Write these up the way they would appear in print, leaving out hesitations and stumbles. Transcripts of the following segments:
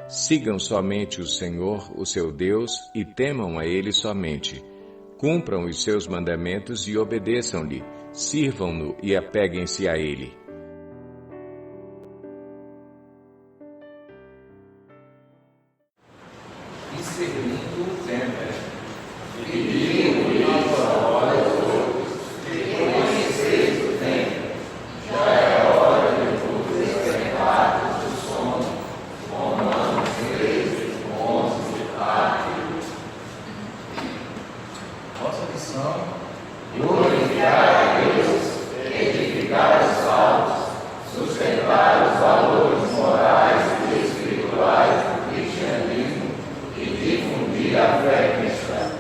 Sigam somente o Senhor, o seu Deus, e temam a Ele somente. Cumpram os seus mandamentos e obedeçam-lhe. Sirvam-no e apeguem-se a Ele. E servindo o tempo, nossa missão, glorificar a Deus, edificar os salvos, sustentar os valores morais e espirituais do cristianismo e difundir a fé cristã.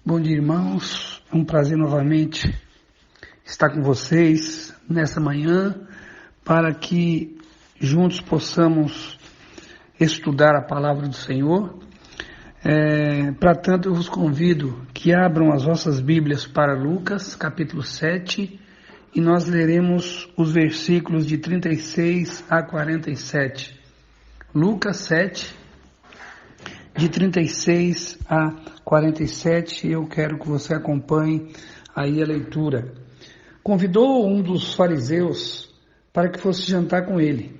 Bom dia, irmãos. É um prazer novamente estar com vocês nessa manhã para que juntos possamos estudar a palavra do Senhor. Para tanto, eu vos convido que abram as vossas Bíblias para Lucas, capítulo 7, e nós leremos os versículos de 36 a 47. Lucas 7, de 36 a 47, eu quero que você acompanhe aí a leitura. Convidou um dos fariseus para que fosse jantar com ele.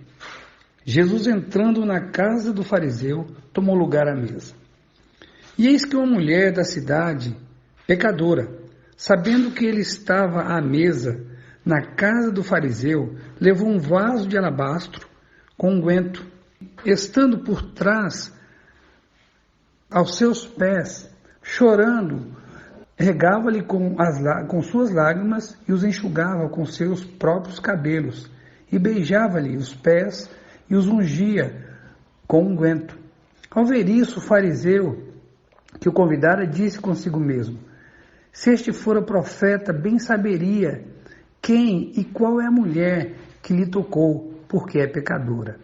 Jesus, entrando na casa do fariseu, tomou lugar à mesa. E eis que uma mulher da cidade, pecadora, sabendo que ele estava à mesa na casa do fariseu, levou um vaso de alabastro com unguento. Estando por trás aos seus pés, chorando, regava-lhe com suas lágrimas e os enxugava com seus próprios cabelos, e beijava-lhe os pés e os ungia com unguento. Ao ver isso, o fariseu que o convidara disse consigo mesmo: se este fora profeta, bem saberia quem e qual é a mulher que lhe tocou, porque é pecadora.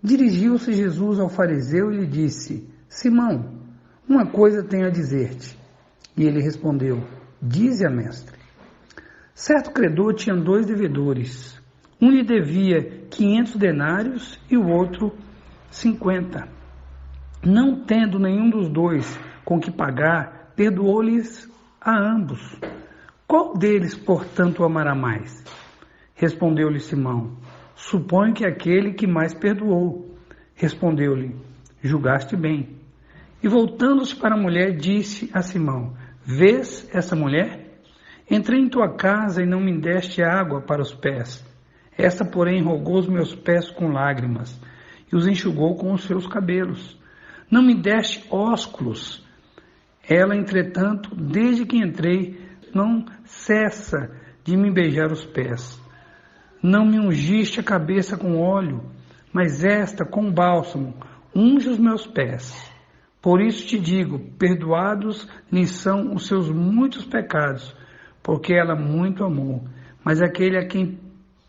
Dirigiu-se Jesus ao fariseu e lhe disse: Simão, uma coisa tenho a dizer-te. E ele respondeu: dize-a, mestre. Certo credor tinha 2 devedores. Um lhe devia 500 denários e o outro 50. Não tendo nenhum dos dois com que pagar, perdoou-lhes a ambos. Qual deles, portanto, o amará mais? Respondeu-lhe Simão: suponho que aquele que mais perdoou. Respondeu-lhe: julgaste bem. E voltando-se para a mulher, disse a Simão: vês essa mulher? Entrei em tua casa e não me deste água para os pés. Esta, porém, rogou os meus pés com lágrimas e os enxugou com os seus cabelos. Não me deste ósculos. Ela, entretanto, desde que entrei, não cessa de me beijar os pés. Não me ungiste a cabeça com óleo, mas esta, com bálsamo, unge os meus pés. Por isso te digo, perdoados lhe são os seus muitos pecados, porque ela muito amou. Mas aquele a quem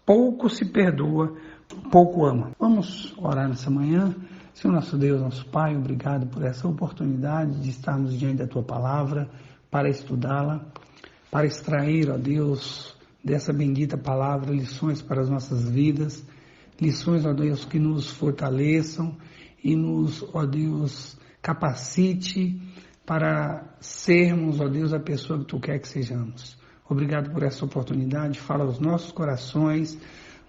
pouco se perdoa, pouco ama. Vamos orar nessa manhã. Senhor nosso Deus, nosso Pai, obrigado por essa oportunidade de estarmos diante da Tua Palavra, para estudá-la, para extrair, ó Deus, dessa bendita Palavra, lições para as nossas vidas, lições, ó Deus, que nos fortaleçam e nos, ó Deus, capacite para sermos, ó Deus, a pessoa que Tu quer que sejamos. Obrigado por essa oportunidade, fala aos nossos corações.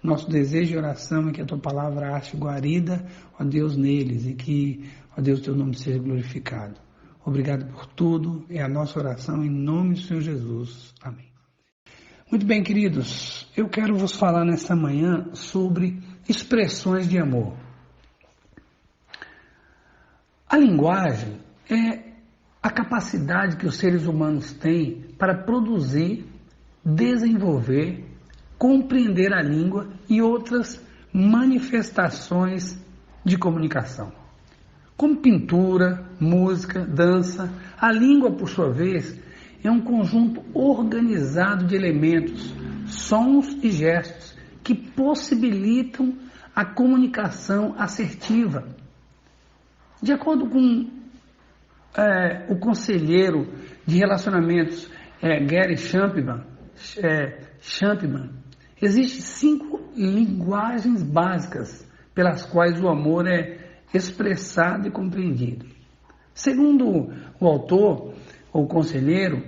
Nosso desejo de oração é que a Tua Palavra ache guarida, ó Deus, neles, e que, ó Deus, Teu nome seja glorificado. Obrigado por tudo, é a nossa oração em nome do Senhor Jesus. Amém. Muito bem, queridos, eu quero vos falar nesta manhã sobre expressões de amor. A linguagem é a capacidade que os seres humanos têm para produzir, desenvolver, compreender a língua e outras manifestações de comunicação. Como pintura, música, dança, a língua, por sua vez, é um conjunto organizado de elementos, sons e gestos que possibilitam a comunicação assertiva. De acordo com o conselheiro de relacionamentos Gary Chapman, existem 5 linguagens básicas pelas quais o amor é expressado e compreendido. Segundo o autor, ou conselheiro,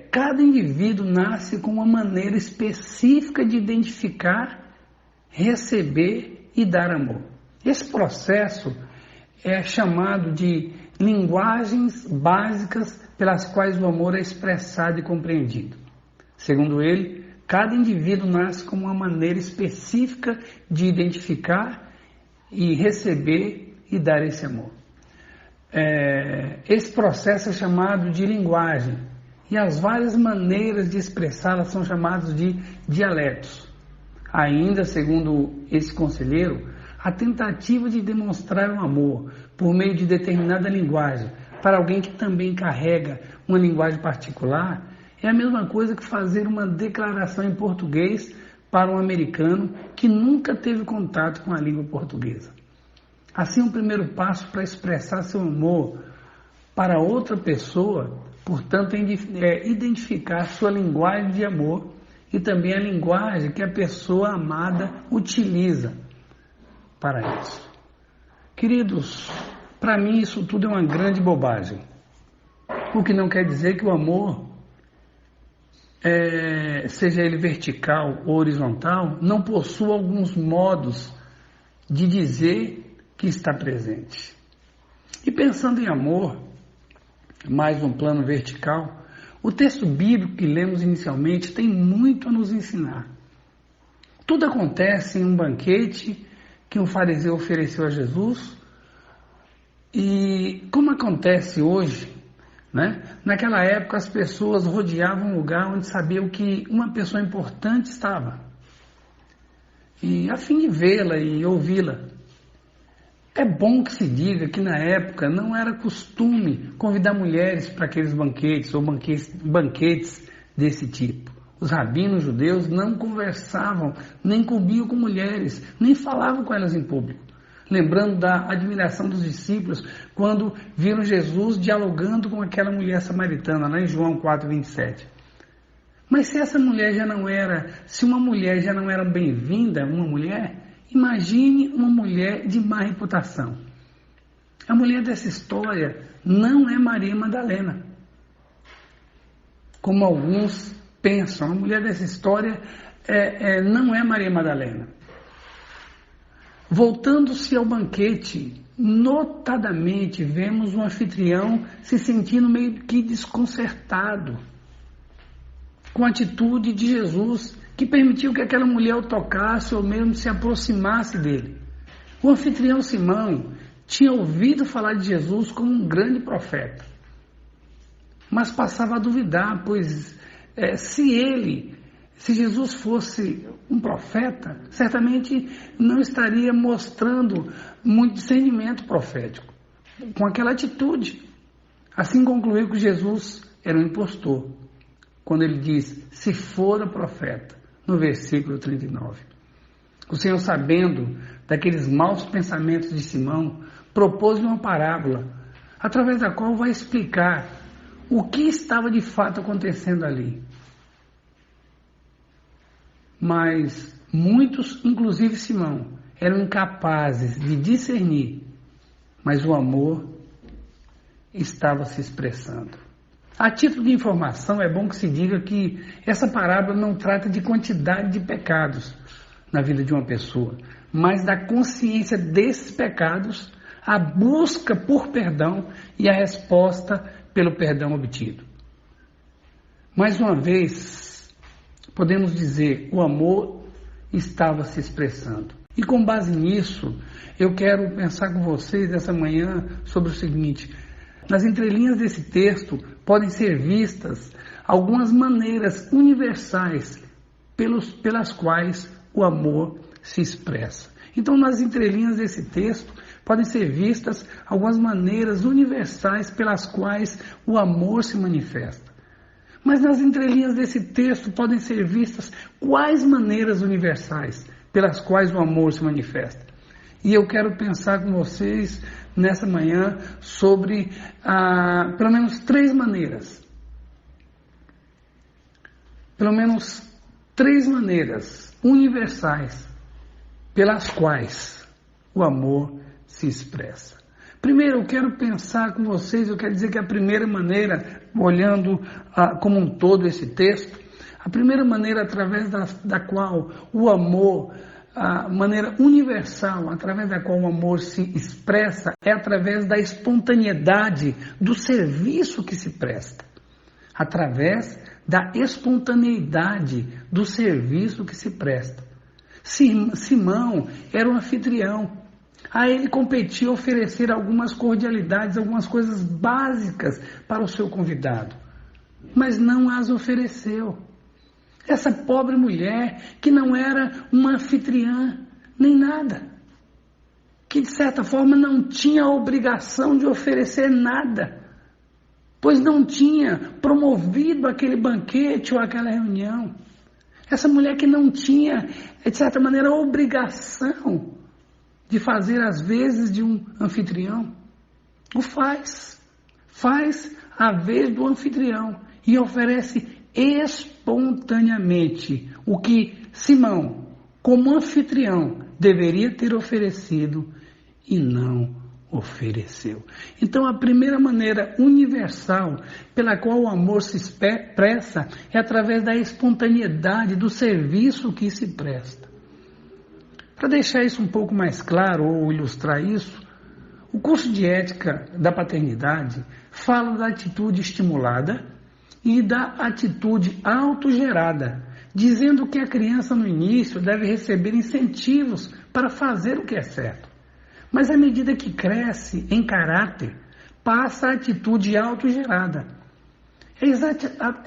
cada indivíduo nasce com uma maneira específica de identificar, receber e dar amor. Esse processo é chamado de linguagens básicas pelas quais o amor é expressado e compreendido. Segundo ele, cada indivíduo nasce com uma maneira específica de identificar e receber e dar esse amor. Esse processo é chamado de linguagem e as várias maneiras de expressá-la são chamadas de dialetos. Ainda, segundo esse conselheiro, a tentativa de demonstrar o amor por meio de determinada linguagem para alguém que também carrega uma linguagem particular, é a mesma coisa que fazer uma declaração em português para um americano que nunca teve contato com a língua portuguesa. Assim, o primeiro passo para expressar seu amor para outra pessoa, portanto, é identificar sua linguagem de amor e também a linguagem que a pessoa amada utiliza para isso. Queridos, para mim isso tudo é uma grande bobagem. O que não quer dizer que o amor, seja ele vertical ou horizontal, não possua alguns modos de dizer que está presente. E pensando em amor, mais um plano vertical, o texto bíblico que lemos inicialmente tem muito a nos ensinar. Tudo acontece em um banquete que um fariseu ofereceu a Jesus, e como acontece hoje, né? Naquela época as pessoas rodeavam um lugar onde sabiam que uma pessoa importante estava, e a fim de vê-la e ouvi-la. É bom que se diga que na época não era costume convidar mulheres para aqueles banquetes ou banquetes desse tipo. Os rabinos judeus não conversavam, nem comiam com mulheres, nem falavam com elas em público. Lembrando da admiração dos discípulos quando viram Jesus dialogando com aquela mulher samaritana, lá em João 4:27. Mas se uma mulher já não era bem-vinda, uma mulher, imagine uma mulher de má reputação. A mulher dessa história não é Maria Madalena, como alguns pensam. A mulher dessa história não é Maria Madalena. Voltando-se ao banquete, notadamente vemos um anfitrião se sentindo meio que desconcertado com a atitude de Jesus, que permitiu que aquela mulher o tocasse ou mesmo se aproximasse dele. O anfitrião Simão tinha ouvido falar de Jesus como um grande profeta, mas passava a duvidar, pois se Jesus fosse um profeta, certamente não estaria mostrando muito discernimento profético, com aquela atitude. Assim concluiu que Jesus era um impostor, quando ele diz, se for profeta, no versículo 39. O Senhor, sabendo daqueles maus pensamentos de Simão, propôs-lhe uma parábola, através da qual vai explicar o que estava de fato acontecendo ali. Mas muitos, inclusive Simão, eram incapazes de discernir, mas o amor estava se expressando. A título de informação, é bom que se diga que essa parábola não trata de quantidade de pecados na vida de uma pessoa, mas da consciência desses pecados, a busca por perdão e a resposta pelo perdão obtido. Mais uma vez, podemos dizer, o amor estava se expressando. E com base nisso, eu quero pensar com vocês essa manhã sobre o seguinte: nas entrelinhas desse texto podem ser vistas algumas maneiras universais pelas quais o amor se expressa. Então, nas entrelinhas desse texto podem ser vistas algumas maneiras universais pelas quais o amor se manifesta. Mas nas entrelinhas desse texto podem ser vistas quais maneiras universais pelas quais o amor se manifesta. E eu quero pensar com vocês nessa manhã sobre pelo menos 3 maneiras. Pelo menos 3 maneiras universais pelas quais o amor se expressa. Primeiro, eu quero pensar com vocês, eu quero dizer que a primeira maneira, olhando como um todo esse texto, a primeira maneira através da qual o amor, a maneira universal através da qual o amor se expressa é através da espontaneidade do serviço que se presta. Através da espontaneidade do serviço que se presta. Simão era um anfitrião. A ele competia oferecer algumas cordialidades, algumas coisas básicas para o seu convidado, mas não as ofereceu. Essa pobre mulher, que não era uma anfitriã, nem nada, que de certa forma não tinha a obrigação de oferecer nada, pois não tinha promovido aquele banquete ou aquela reunião. Essa mulher que não tinha, de certa maneira, a obrigação de fazer as vezes de um anfitrião, o faz a vez do anfitrião e oferece espontaneamente o que Simão, como anfitrião, deveria ter oferecido e não ofereceu. Então, a primeira maneira universal pela qual o amor se expressa é através da espontaneidade do serviço que se presta. Para deixar isso um pouco mais claro ou ilustrar isso, o curso de ética da paternidade fala da atitude estimulada e da atitude autogerada, dizendo que a criança no início deve receber incentivos para fazer o que é certo. Mas à medida que cresce em caráter, passa a atitude autogerada. É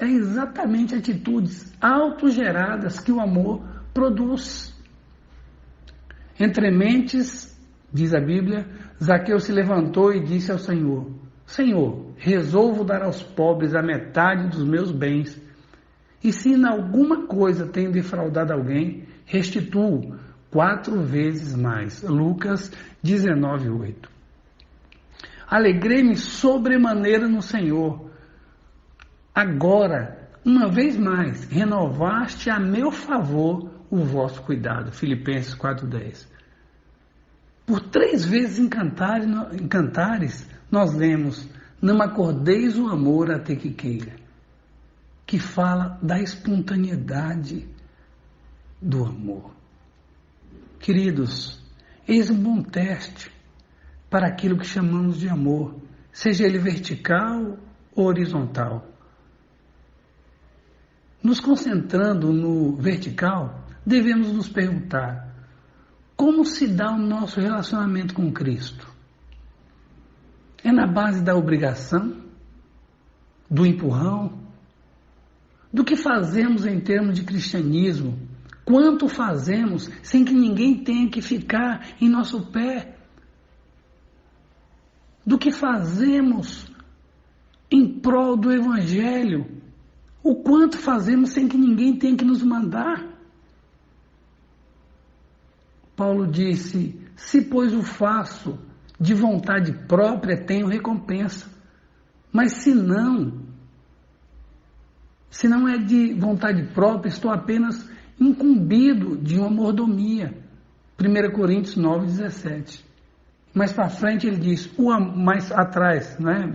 exatamente atitudes autogeradas que o amor produz. Entre mentes, diz a Bíblia, Zaqueu se levantou e disse ao Senhor: Senhor, resolvo dar aos pobres a metade dos meus bens, e se em alguma coisa tenho defraudado alguém, restituo 4 vezes mais. Lucas 19:8. Alegrei-me sobremaneira no Senhor. Agora, uma vez mais, renovaste a meu favor o vosso cuidado. Filipenses 4:10. Por 3 vezes em Cantares, nós lemos: não acordeis o amor até que queira, que fala da espontaneidade do amor. Queridos, eis um bom teste para aquilo que chamamos de amor, seja ele vertical ou horizontal. Nos concentrando no vertical, devemos nos perguntar: como se dá o nosso relacionamento com Cristo? É na base da obrigação? Do empurrão? Do que fazemos em termos de cristianismo? Quanto fazemos sem que ninguém tenha que ficar em nosso pé? Do que fazemos em prol do Evangelho? O quanto fazemos sem que ninguém tenha que nos mandar? Paulo disse: se pois o faço de vontade própria, tenho recompensa. Mas se não é de vontade própria, estou apenas incumbido de uma mordomia. 1 Coríntios 9:17. Mais para frente ele diz, mais atrás, né,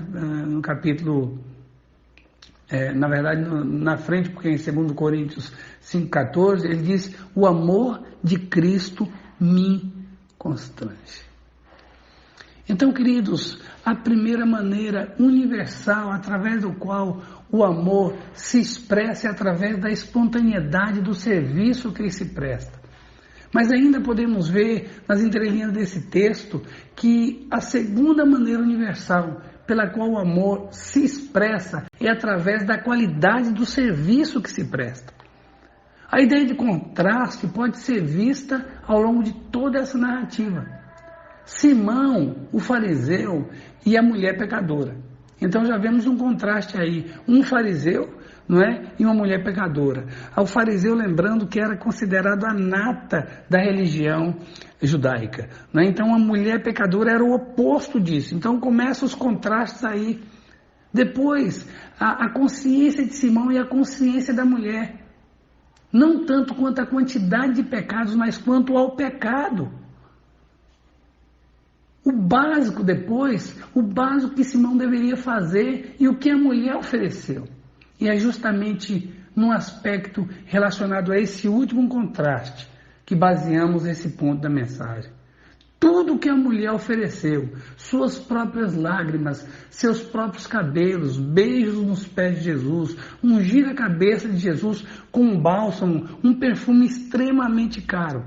no capítulo, na verdade na frente, porque em 2 Coríntios 5:14, ele diz: o amor de Cristo me constrange. Então, queridos, a primeira maneira universal através do qual o amor se expressa é através da espontaneidade do serviço que ele se presta. Mas ainda podemos ver nas entrelinhas desse texto que a segunda maneira universal pela qual o amor se expressa é através da qualidade do serviço que se presta. A ideia de contraste pode ser vista ao longo de toda essa narrativa. Simão, o fariseu, e a mulher pecadora. Então já vemos um contraste aí, um fariseu, não é? E uma mulher pecadora. O fariseu, lembrando que era considerado a nata da religião judaica, não é? Então a mulher pecadora era o oposto disso. Então começam os contrastes aí. Depois, a consciência de Simão e a consciência da mulher. Não tanto quanto a quantidade de pecados, mas quanto ao pecado. O básico depois, o básico que Simão deveria fazer e o que a mulher ofereceu. E é justamente num aspecto relacionado a esse último contraste que baseamos esse ponto da mensagem. Tudo que a mulher ofereceu, suas próprias lágrimas, seus próprios cabelos, beijos nos pés de Jesus, ungir a cabeça de Jesus com um bálsamo, um perfume extremamente caro,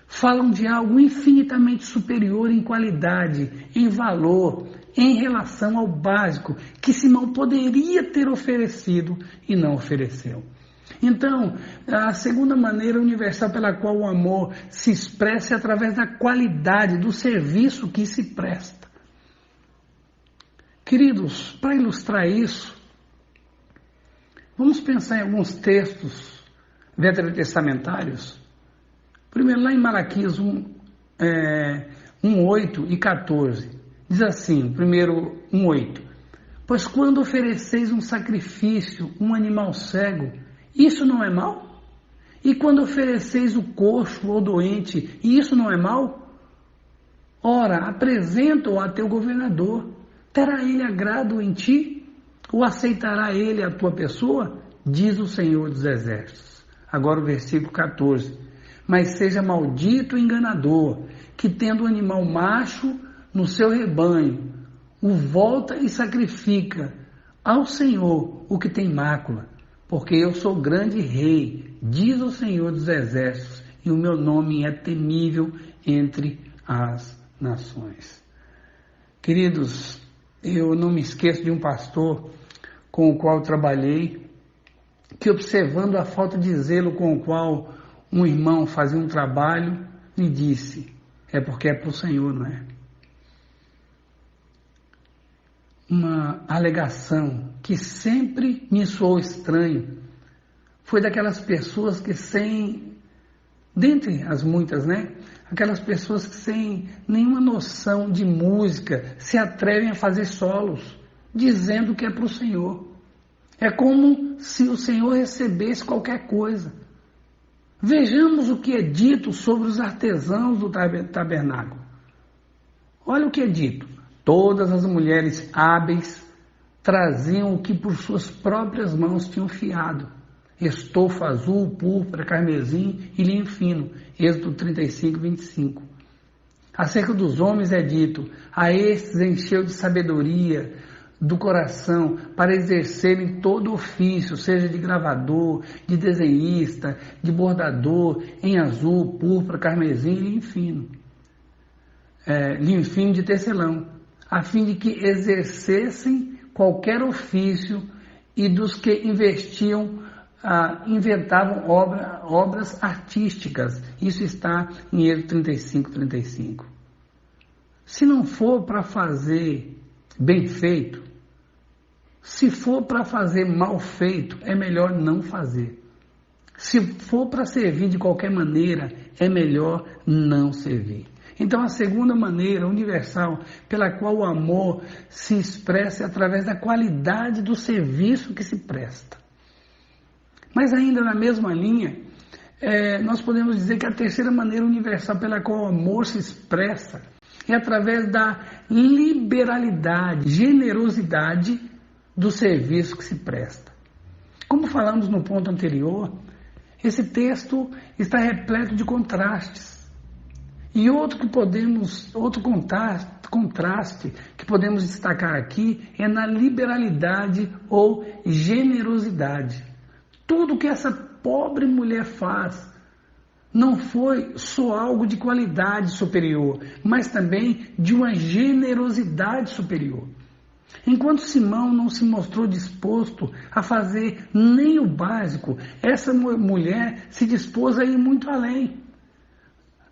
falam de algo infinitamente superior em qualidade, em valor, em relação ao básico que Simão poderia ter oferecido e não ofereceu. Então, a segunda maneira universal pela qual o amor se expressa é através da qualidade do serviço que se presta. Queridos, para ilustrar isso, vamos pensar em alguns textos veterotestamentários. Primeiro, lá em Malaquias 1:8 e 14, diz assim, primeiro 1:8: pois quando ofereceis um sacrifício, um animal cego, isso não é mal? E quando ofereceis o coxo ou doente, isso não é mal? Ora, apresenta-o a teu governador. Terá ele agrado em ti? Ou aceitará ele a tua pessoa? Diz o Senhor dos Exércitos. Agora o versículo 14. Mas seja maldito o enganador, que tendo um animal macho no seu rebanho, o volta e sacrifica ao Senhor o que tem mácula, porque eu sou grande rei, diz o Senhor dos Exércitos, e o meu nome é temível entre as nações. Queridos, eu não me esqueço de um pastor com o qual trabalhei, que observando a falta de zelo com o qual um irmão fazia um trabalho, lhe disse: é porque é para o Senhor, não é? Uma alegação que sempre me soou estranho foi daquelas pessoas que dentre as muitas, né? Aquelas pessoas que sem nenhuma noção de música se atrevem a fazer solos, dizendo que é para o Senhor. É como se o Senhor recebesse qualquer coisa. Vejamos o que é dito sobre os artesãos do tabernáculo. Olha o que é dito. Todas as mulheres hábeis traziam o que por suas próprias mãos tinham fiado: estofa azul, púrpura, carmesim e linho fino. Êxodo 35, 25. Acerca dos homens é dito: a estes encheu de sabedoria do coração para exercerem todo ofício, seja de gravador, de desenhista, de bordador, em azul, púrpura, carmesim e linho fino. Linho fino de tecelão, a fim de que exercessem qualquer ofício, e dos que inventavam obras artísticas. Isso está em Êxodo 35, 35. Se não for para fazer bem feito, se for para fazer mal feito, é melhor não fazer. Se for para servir de qualquer maneira, é melhor não servir. Então, a segunda maneira universal pela qual o amor se expressa é através da qualidade do serviço que se presta. Mas ainda na mesma linha, nós podemos dizer que a terceira maneira universal pela qual o amor se expressa é através da liberalidade, generosidade do serviço que se presta. Como falamos no ponto anterior, esse texto está repleto de contrastes. E outro contraste que podemos destacar aqui é na liberalidade ou generosidade. Tudo que essa pobre mulher faz não foi só algo de qualidade superior, mas também de uma generosidade superior. Enquanto Simão não se mostrou disposto a fazer nem o básico, essa mulher se dispôs a ir muito além.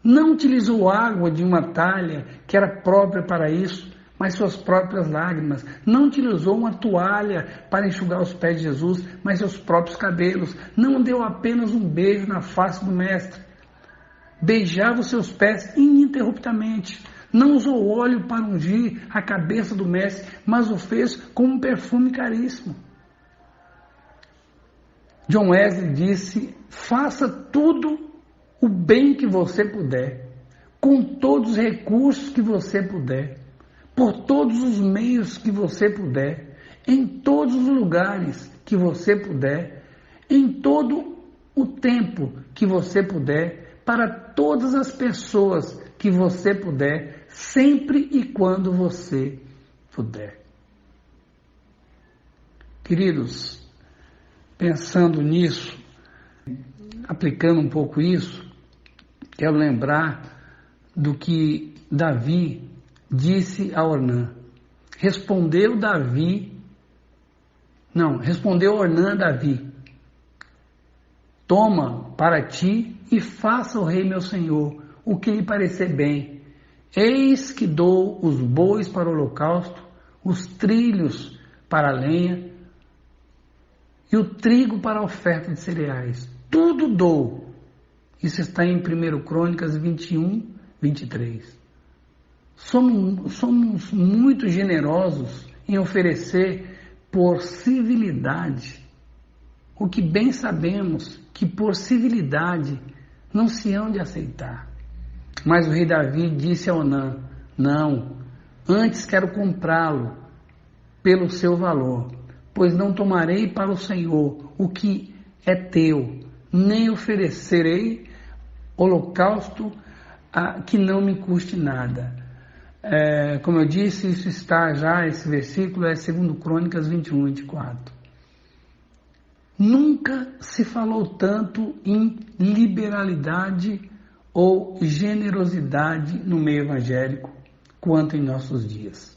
Não utilizou água de uma talha que era própria para isso, mas suas próprias lágrimas. Não utilizou uma toalha para enxugar os pés de Jesus, mas seus próprios cabelos. Não deu apenas um beijo na face do mestre. Beijava os seus pés ininterruptamente. Não usou óleo para ungir a cabeça do mestre, mas o fez com um perfume caríssimo. John Wesley disse: faça tudo o bem que você puder, com todos os recursos que você puder, por todos os meios que você puder, em todos os lugares que você puder, em todo o tempo que você puder, para todas as pessoas que você puder, sempre e quando você puder. Queridos, pensando nisso, aplicando um pouco isso, quero lembrar do que Davi disse a Ornã. Respondeu Ornã a Davi: toma para ti e faça o rei meu senhor o que lhe parecer bem. Eis que dou os bois para o holocausto, os trilhos para a lenha e o trigo para a oferta de cereais. Tudo dou. Isso está em 1 Crônicas 21, 23. Somos muito generosos em oferecer por civilidade, o que bem sabemos que por civilidade não se hão de aceitar. Mas o rei Davi disse a Onã: não, antes quero comprá-lo pelo seu valor, pois não tomarei para o Senhor o que é teu, nem oferecerei holocausto que não me custe nada. Como eu disse, isso está já, esse versículo é 2 Crônicas 21, 24. Nunca se falou tanto em liberalidade ou generosidade no meio evangélico quanto em nossos dias.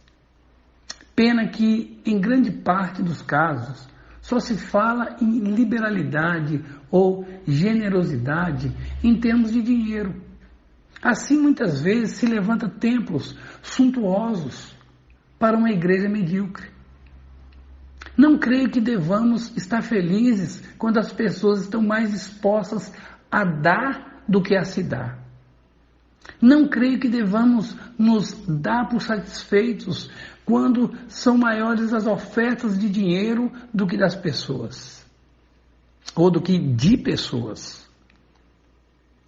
Pena que, em grande parte dos casos, só se fala em liberalidade ou generosidade em termos de dinheiro. Assim, muitas vezes, se levanta templos suntuosos para uma igreja medíocre. Não creio que devamos estar felizes quando as pessoas estão mais dispostas a dar do que a se dar. Não creio que devamos nos dar por satisfeitos quando são maiores as ofertas de dinheiro do que das pessoas, ou do que de pessoas.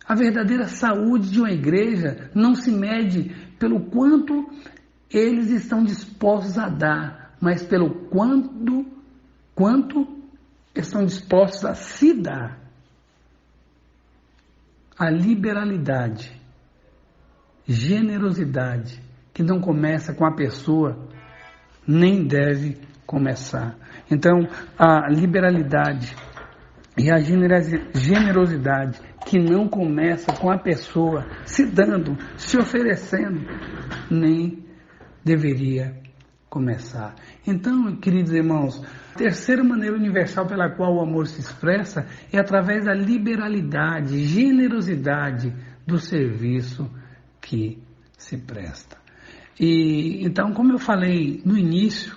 A verdadeira saúde de uma igreja não se mede pelo quanto eles estão dispostos a dar, mas pelo quanto estão dispostos a se dar. A liberalidade, generosidade, que não começa com a pessoa, nem deve começar. Então, a liberalidade e a generosidade que não começa com a pessoa se dando, se oferecendo, nem deveria começar. Então, queridos irmãos, a terceira maneira universal pela qual o amor se expressa é através da liberalidade, generosidade do serviço que se presta. E então, como eu falei no início,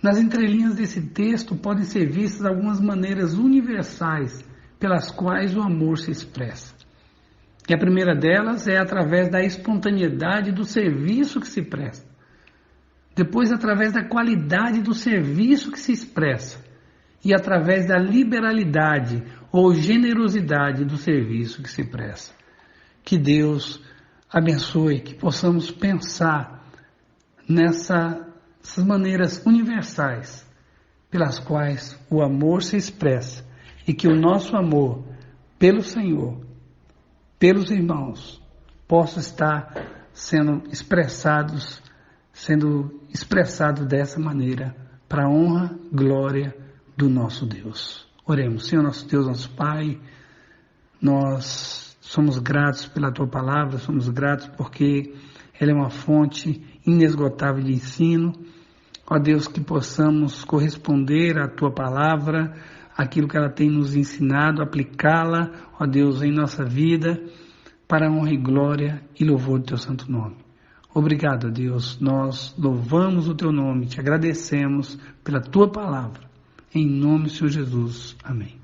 nas entrelinhas desse texto podem ser vistas algumas maneiras universais pelas quais o amor se expressa. E a primeira delas é através da espontaneidade do serviço que se presta. Depois, através da qualidade do serviço que se expressa. E através da liberalidade ou generosidade do serviço que se presta. Que Deus abençoe, que possamos pensar nessas maneiras universais pelas quais o amor se expressa e que o nosso amor pelo Senhor, pelos irmãos, possa estar sendo expressado dessa maneira para a honra, glória do nosso Deus. Oremos. Senhor, nosso Deus, nosso Pai, nós somos gratos pela Tua palavra, somos gratos porque ela é uma fonte inesgotável de ensino. Ó Deus, que possamos corresponder à Tua palavra, aquilo que ela tem nos ensinado, aplicá-la, ó Deus, em nossa vida, para a honra e glória e louvor do Teu santo nome. Obrigado, Deus, nós louvamos o Teu nome, te agradecemos pela Tua palavra. Em nome do Senhor Jesus. Amém.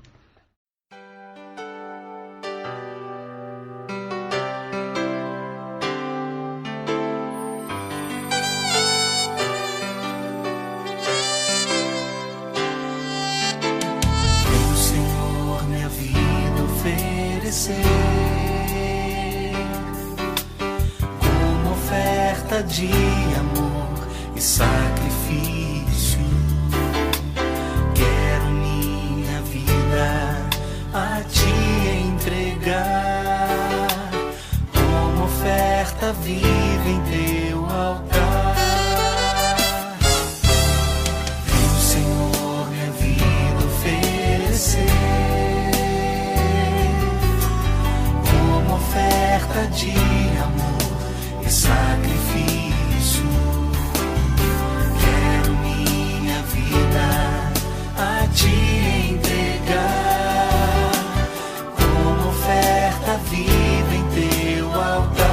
Como oferta de amor e sacrifício, quero minha vida a Te entregar, como oferta viva em Teu altar. Vem, Senhor, minha vida oferecer, oferta de amor e sacrifício. Quero minha vida a Te entregar, como oferta viva em Teu altar.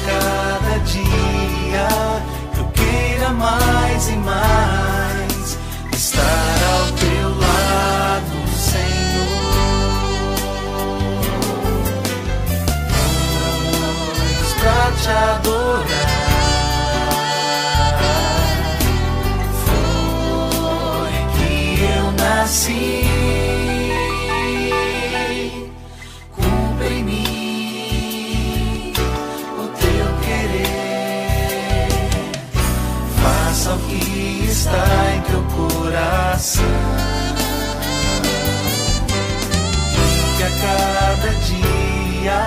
cada dia eu queira mais e mais estar ao teu lado, Senhor. Pois pra te adorar foi que eu nasci. Cumpre em mim o teu querer, faça o que está em teu coração, e que a cada dia